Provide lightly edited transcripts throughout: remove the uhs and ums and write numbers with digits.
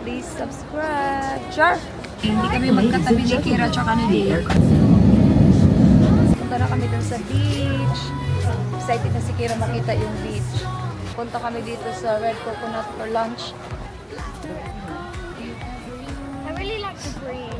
Please subscribe. Char! Hindi kami magkatabi ni Kira tsaka ni Dave. Punta na kami dun sa beach. Excited na si Kira makita yung beach. Punta kami dito sa Red Coconut for lunch. I really like the green.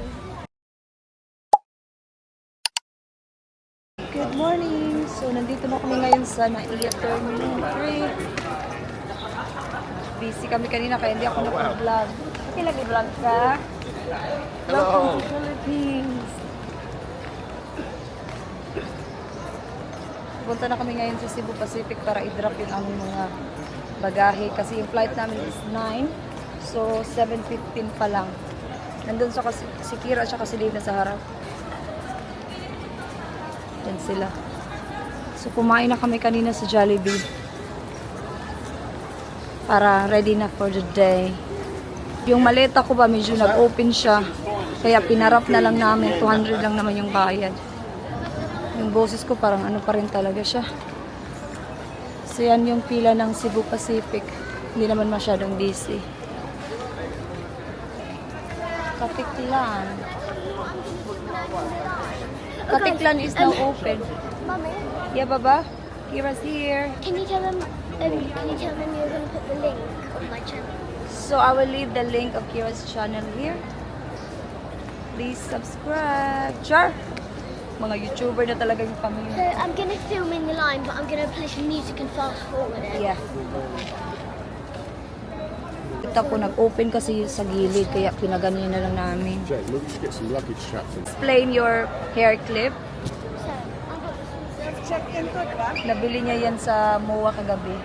Good morning! So, nandito na kami ngayon sa Naiya Terminal 3. Busy kami kanina kaya hindi ako nakapag-vlog. Okay, lagi-vlog ka? Welcome to Philippines! Punta na kami ngayon sa Cebu Pacific para i-drop yung aming mga bagahe kasi yung flight namin is 9. So, 7:15 pa lang. Nandun sa si Kira at si Dave na sa harap. Yan sila. So, kumain na kami kanina sa Jollibee. Para ready na for the day. Yung maleta ko ba, medyo nag-open siya. Kaya pinarap na lang namin. 200 lang naman yung bayad. Yung boses ko parang ano pa rin talaga siya. So, yan yung pila ng Cebu Pacific. Hindi naman masyadong busy. Katiklan. Katiklan is now open. Mummy, Yeah, Baba? Kira's here. can you tell them you're going to put the link on my channel? So, I will leave the link of Kira's channel here. Please subscribe. Char! Mga YouTuber na talaga yung So pamilya. I'm going to film in the line, but I'm going to play some music and fast forward it. Yeah. Ito po, nag-open kasi sa gilid, kaya pinaganyan na lang namin. Jake, look, just get some luggage straps in. Explain your hair clip. So I've got this one. Nabili niya yan sa MOA kagabi.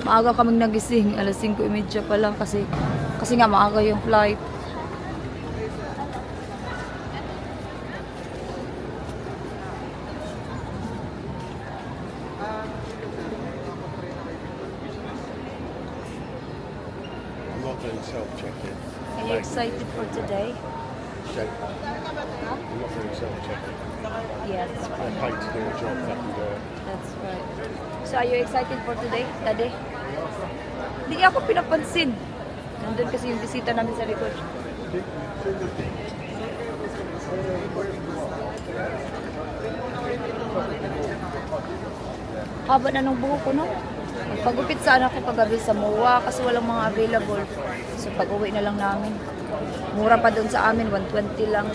Maaga kaming nagising, alas 5:30 pa lang kasi nga maaga yung flight. I'm not doing self-checking. Are you excited for today? Jake, I'm not doing self-checking. Yes, I paid to do a job that can do it. that's right. So are you excited for today, Daddy? Hindi niya ako pinapansin. Nandun kasi yung bisita namin sa likod. Haba na ng buhok ko, no? Magpagupit sana ako kagabi sa MOA kasi walang mga available. So pag-uwi na lang namin. Mura pa doon sa amin, 120 lang.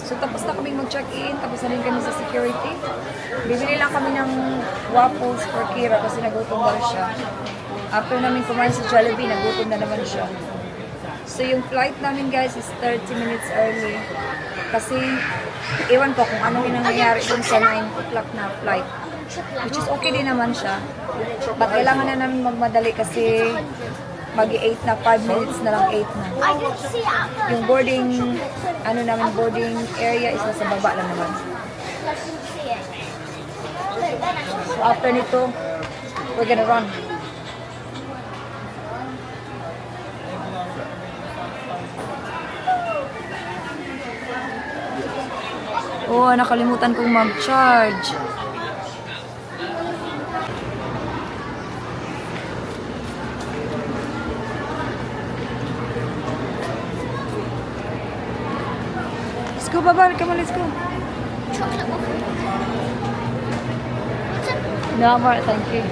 So tapos na kaming mag-check-in, tapos na rin kami sa security. Bibili lang kami ng waffles for Kira kasi nagutom daw siya. After namin kumain sa Jollibee, nagutom na naman siya. So yung flight namin guys is 30 minutes early. Kasi iwan ko kung ano yung nangyayari dun sa 9 o'clock na flight. Which is okay din naman siya. But kailangan na namin magmadali kasi mag-8 na, 5 minutes na lang 8 na. I didn't see it at first. Yung boarding, ano namin, boarding area is nasa baba lang naman. I didn't see it. But then I saw So after nito, we're gonna run. Oh, nakalimutan kong mag-charge. Let's go, Baba. Come on, let's go. chocolate waffle. What's it? No, I'm alright, thank you.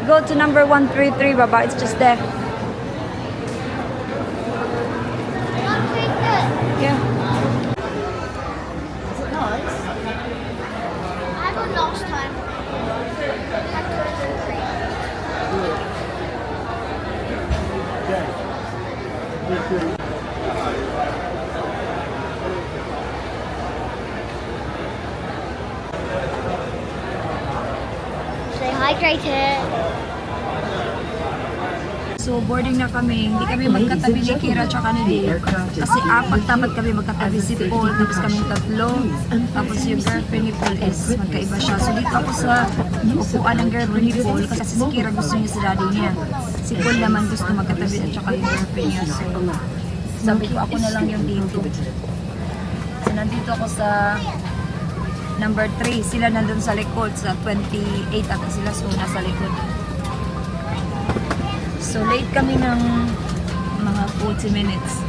Go to number 133, Baba. It's just there. Not very good. Yeah. I got last time. Had cookies and cream. Stay hydrated. So, boarding na kami. Hindi kami magkatabi ni Kira tsaka ni Dave. Kasi apat dapat kami magkatabi. Si Paul, tapos kami tatlo. Tapos yung girlfriend ni Paul is magkaiba siya. So, dito ako sa upuan ng girlfriend ni Paul kasi si Kira gusto niya sa daddy niya. Si Paul naman gusto magkatabi at tsaka yung girlfriend niya. So, sabi ko ako na lang yung dito. So, nandito ako sa number 3. Sila nandun sa likod. Sa 28 ata sila. So, nasa likod. So, late kami ng mga 40 minutes.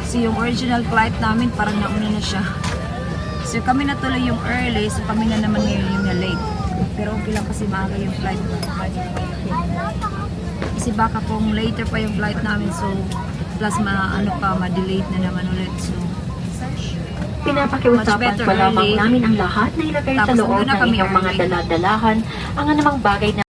So, yung original flight namin, parang nauna na siya. So, kami na tuloy yung early, so kami na naman ngayon yung na late. Pero okay lang kasi maaga yung flight. Kasi baka kung later pa yung flight namin, so plus ma-delete na naman ulit. So, Pinapakiusapan pa lamang namin ang lahat na ilagay sa Tapos loob nandun na ng kami inyong mga early. daladalahan ang anumang bagay na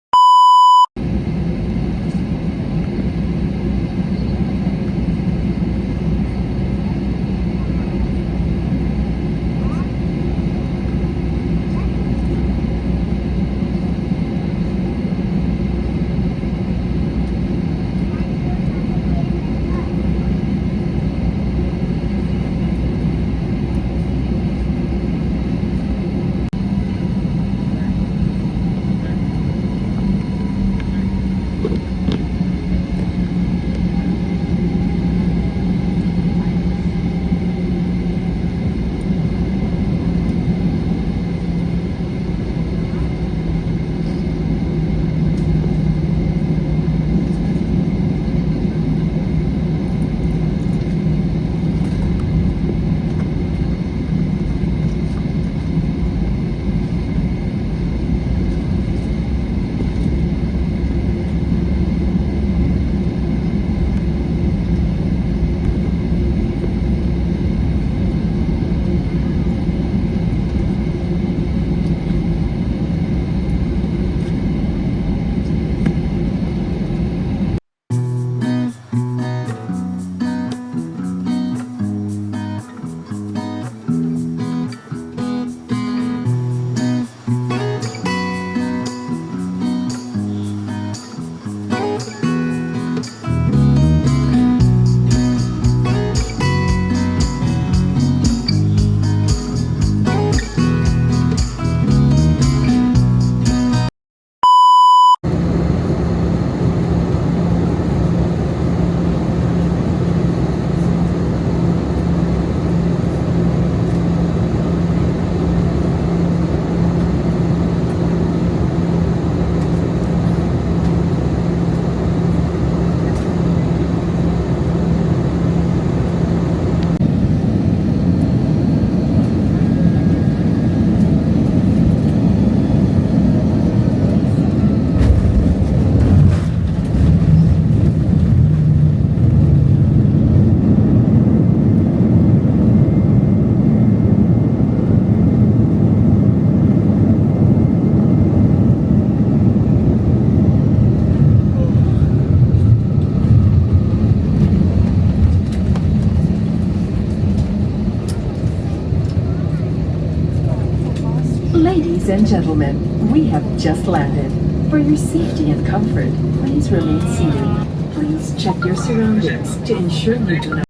Ladies and gentlemen, we have just landed. For your safety and comfort, please remain seated. Please check your surroundings to ensure you do not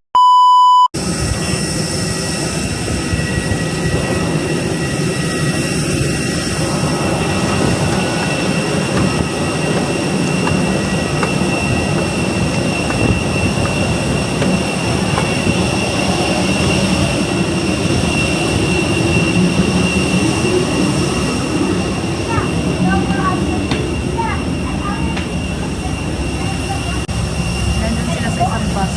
nandun sila sa isang bus.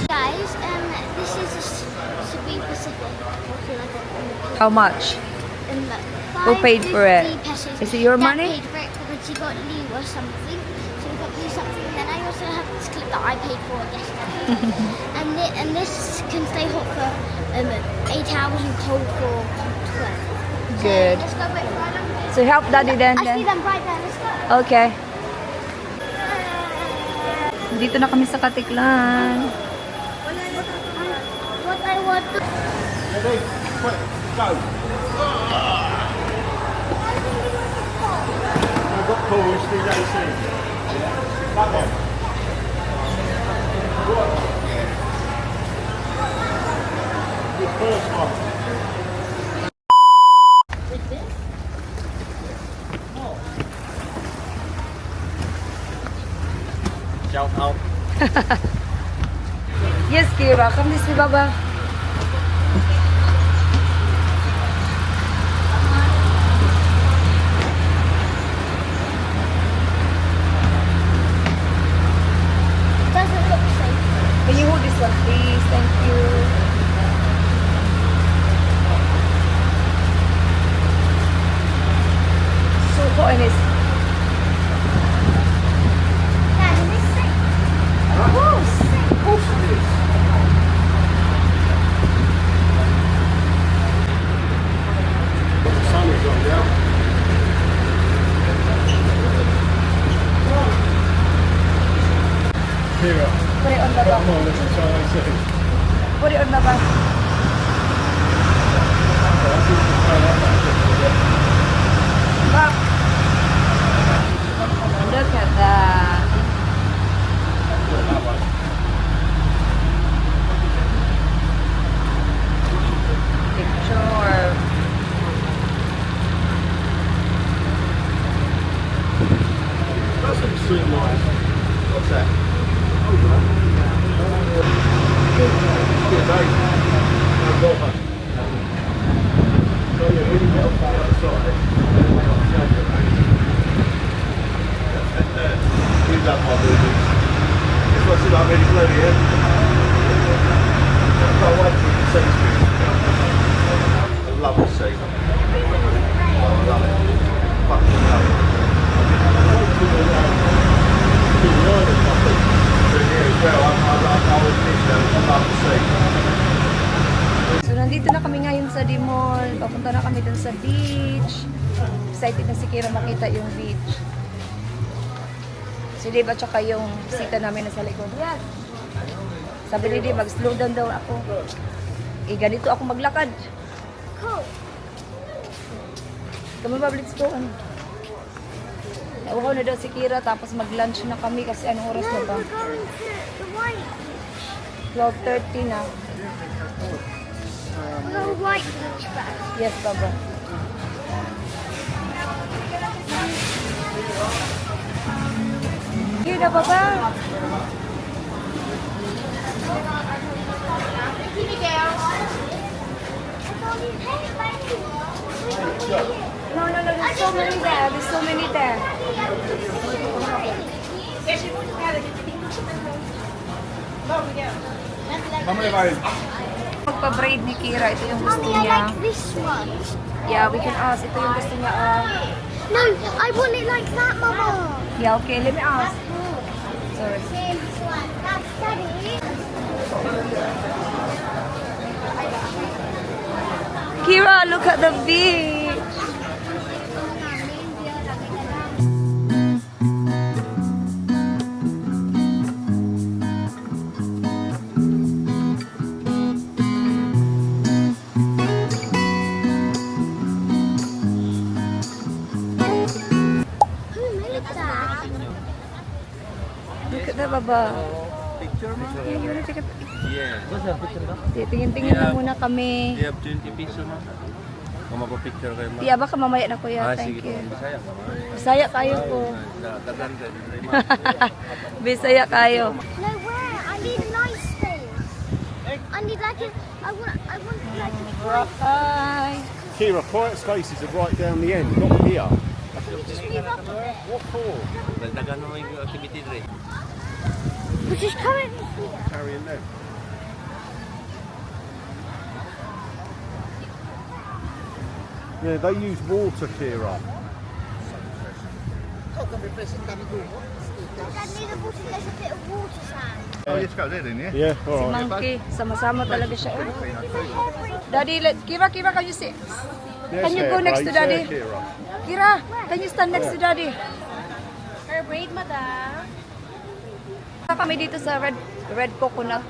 Guys, this is a Supreme Pacific. How much? Who paid for it? Is it your Dad money? paid for it because he got Lee or something. So he got Lee something. Then I also have this clip that I paid for yesterday. and this can stay hot for 8 hours and cold for 12. Good. Let's go wait for them. So help daddy then. I see them right there. Let's go. Okay. Dito na kami sa Katiklan. What I want to... Ready? Quick, go. got pools, need AC. That one. The first one. Shout out. Yes, Kira. Come this way, Baba. Doesn't look safe. Can you hold this one, please? Thank you. So, Ines. Dad, is this safe? Of course it is. The sun is on now. Here, Put it on the come back. on, let's try AC. Put it on the back. Back. Look at that. Picture. That's extreme nice. What's that? Yeah, Dave. No bother. So yeah, when you get off the other side, you love my movies. This one's like really bloody, yeah? I can't wait for you to see this movie. I love the scene. Oh, I love it. Fucking love it. So, nandito na kami ngayon sa Dimol. Papunta na kami dun sa beach. Excited na si Kira makita yung beach. Si Dave at saka yung sita namin na sa likod. Yes. Sabi ni Dave, mag-slow down daw ako. Ganito ako maglakad. Cool. Kami ba, let's go. Nauhaw na daw si Kira, tapos mag-lunch na kami kasi anong oras na ba? We're going to the white. 12:30 na. We're going to white beach first. Yes, Baba. Here na, Baba. No, there's so many there. There's so many there. Magpa-braid ni Kira. Ito yung gusto Mommy, I niya. like this one. Yeah, we can ask. Ito yung gusto niya. No, I want it like that, Mama. Yeah, okay. Let me ask. Sorry. This one. That's Daddy. Kira, look at the beach. Who made that? Look at that, Baba. Picture mo? Yeah, you wanna take a picture? Yeah. What's that picture ba? Tingin-tingin lang muna kami. You have 20 peso mo? Kung magpa-picture kayo mo? Tiya, baka mamaya na kuya. sige Thank you. po. Bisaya ka man. Bisaya kayo po. Dagan ka. Bisaya kayo. No, where? I need a nice thing. I need like a. I want like a. Hi. Kira, quiet spaces are right down the end, not here. Just move up a bit. What for? Dagan mo yung activity dre. We're just currently here. Carrying them. Yeah, they use water, Kira. Dad, near the water, there's a bit of water sand. Oh, let's go there then, yeah? Yeah, Si all right. Monkey. Sama-sama talaga siya. Oh. Every Daddy, Kira, can you sit? Yes, Can you hair go next to braids there, Daddy? Kira. Kira, can you stand next to Daddy? Her braid, madam. Kami dito sa Red Coconut.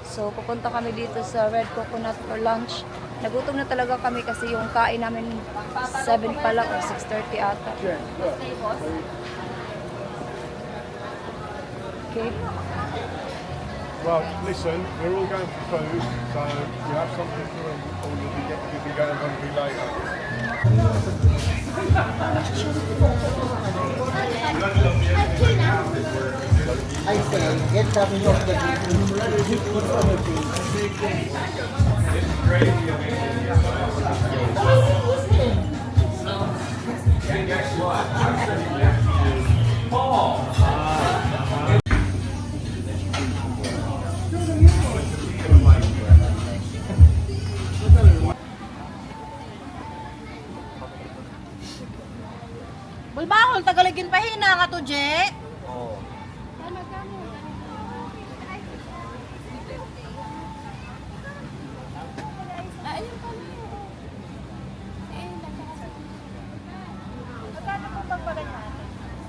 So, pupunta kami dito sa Red Coconut for lunch. Nagutom na talaga kami kasi yung kain namin 7 pa lang or 6:30 ata. Okay. Well, listen, we're all going for food, so you have something to eat, or you'll be going hungry later. I say, get something off the Bulbahol, tagaligin pa hina nga to, Je.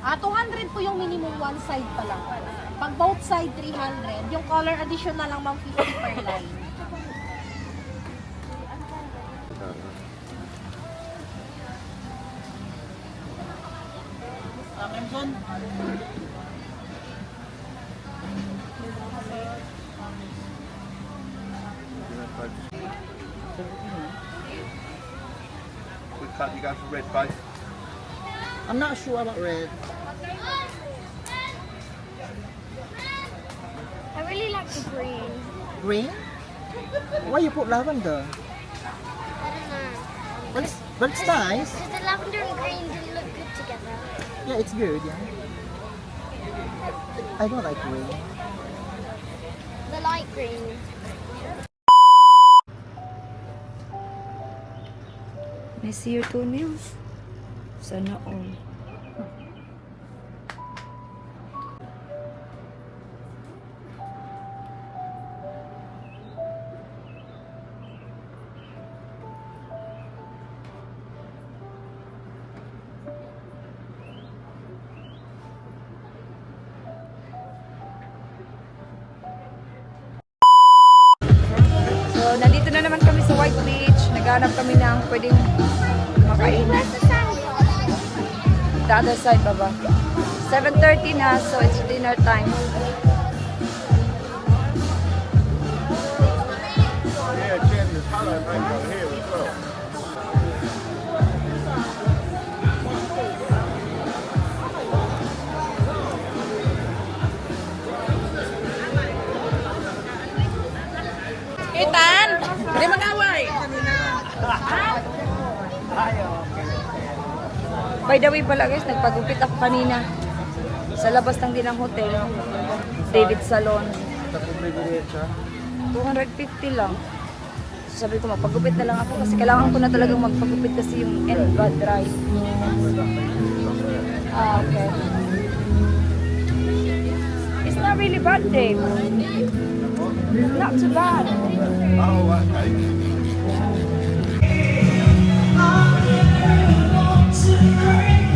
Ah, 200 po yung minimum one side pa lang. Pag both side 300, yung color addition na lang 50 per line. We cut, you go for red base. I'm not sure about red. I really like the green. Green? Why you put lavender? I don't know. But it's nice. Because the lavender and green didn't look good together. Yeah, it's good, yeah. I don't like green. The light green. May see your toenails. Sana all. So, nandito na naman kami sa White Beach. Naghanap kami ng pwedeng makain. Where's the sand? The other side, baba. 7:30 na, so it's dinner time. Yeah, Jen, there's hello mango here as well. Ethan! Hindi mag-away! By the way pala guys, nagpagupit ako kanina sa labas ng dinang hotel, David Salon. 250 lang. So sabi ko magpagupit na lang ako kasi kailangan ko na talagang magpagupit kasi yung end bad dry. Ah, okay. It's not really bad, Dave. Not too bad. Oh, okay. to